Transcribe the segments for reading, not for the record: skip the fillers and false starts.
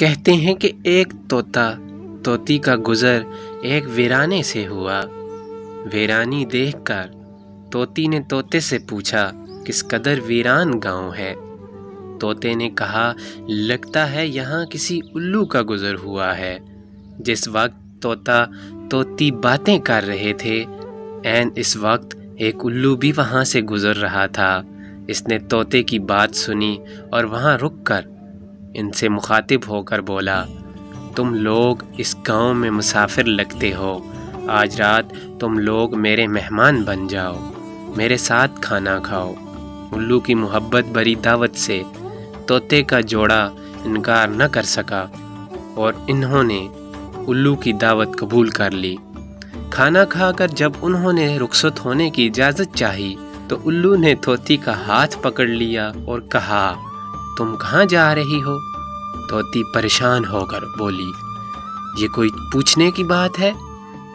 کہتے ہیں کہ ایک طوطی کا گزر ایک ویرانے سے ہوا۔ ویرانی دیکھ کر طوطی نے طوطے سے پوچھا کس قدر ویران گاؤں ہے۔ طوطے نے کہا لگتا ہے یہاں کسی الو کا گزر ہوا ہے۔ جس وقت طوطی باتیں کر رہے تھے عین اس وقت ایک الو بھی وہاں سے گزر رہا تھا۔ اس نے طوطے کی بات سنی اور وہاں رک کر ان سے مخاطب ہو کر بولا تم لوگ اس گاؤں میں مسافر لگتے ہو، آج رات تم لوگ میرے مہمان بن جاؤ، میرے ساتھ کھانا کھاؤ۔ الو کی محبت بھری دعوت سے طوطے کا جوڑا انکار نہ کر سکا اور انہوں نے الو کی دعوت قبول کر لی۔ کھانا کھا کر جب انہوں نے رخصت ہونے کی اجازت چاہی تو الو نے طوطی کا ہاتھ پکڑ لیا اور کہا تم کہاں جا رہی ہو؟ طوطی پریشان ہو کر بولی یہ کوئی پوچھنے کی بات ہے،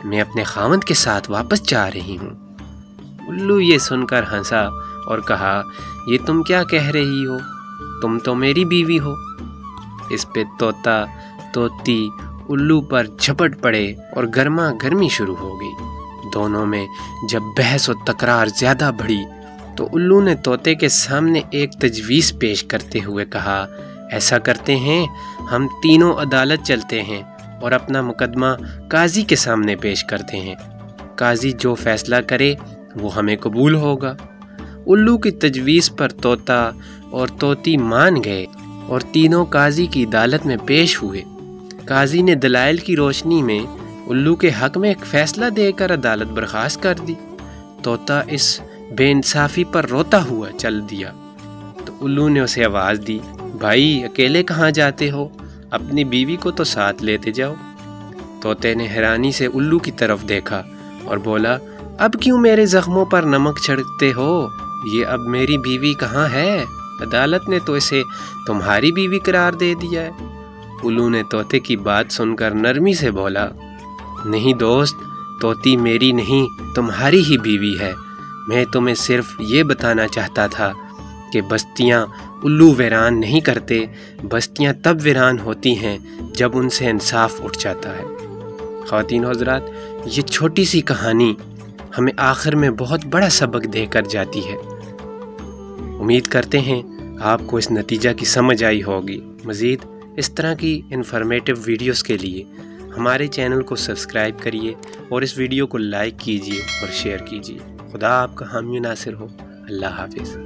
میں اپنے خاوند کے ساتھ واپس جا رہی ہوں۔ الو یہ سن کر ہنسا اور کہا یہ تم کیا کہہ رہی ہو، تم تو میری بیوی ہو۔ اس پہ طوطی الو پر جھپٹ پڑے اور گرما گرمی شروع ہو گئی۔ دونوں میں جب بحث و تکرار زیادہ بڑھی تو الو نے طوطے کے سامنے ایک تجویز پیش کرتے ہوئے کہا ایسا کرتے ہیں ہم تینوں عدالت چلتے ہیں اور اپنا مقدمہ قاضی کے سامنے پیش کرتے ہیں، قاضی جو فیصلہ کرے وہ ہمیں قبول ہوگا۔ الو کی تجویز پر طوطا اور طوطی مان گئے اور تینوں قاضی کی عدالت میں پیش ہوئے۔ قاضی نے دلائل کی روشنی میں الو کے حق میں ایک فیصلہ دے کر عدالت برخاست کر دی۔ طوطا اس بے انصافی پر روتا ہوا چل دیا تو الو نے اسے آواز دی بھائی اکیلے کہاں جاتے ہو، اپنی بیوی کو تو ساتھ لیتے جاؤ۔ طوطے نے حیرانی سے الو کی طرف دیکھا اور بولا اب کیوں میرے زخموں پر نمک چھڑکتے ہو، یہ اب میری بیوی کہاں ہے، عدالت نے تو اسے تمہاری بیوی قرار دے دیا ہے۔ الو نے طوطے کی بات سن کر نرمی سے بولا نہیں دوست، طوطی میری نہیں تمہاری ہی بیوی ہے، میں تمہیں صرف یہ بتانا چاہتا تھا کہ بستیاں الو ویران نہیں کرتے، بستیاں تب ویران ہوتی ہیں جب ان سے انصاف اٹھ جاتا ہے۔ خواتین و حضرات، یہ چھوٹی سی کہانی ہمیں آخر میں بہت بڑا سبق دے کر جاتی ہے۔ امید کرتے ہیں آپ کو اس نتیجہ کی سمجھ آئی ہوگی۔ مزید اس طرح کی انفارمیٹیو ویڈیوز کے لیے ہمارے چینل کو سبسکرائب کریے اور اس ویڈیو کو لائک کیجیے اور شیئر کیجیے۔ خدا آپ کا حامی و ناصر ہو۔ اللہ حافظ۔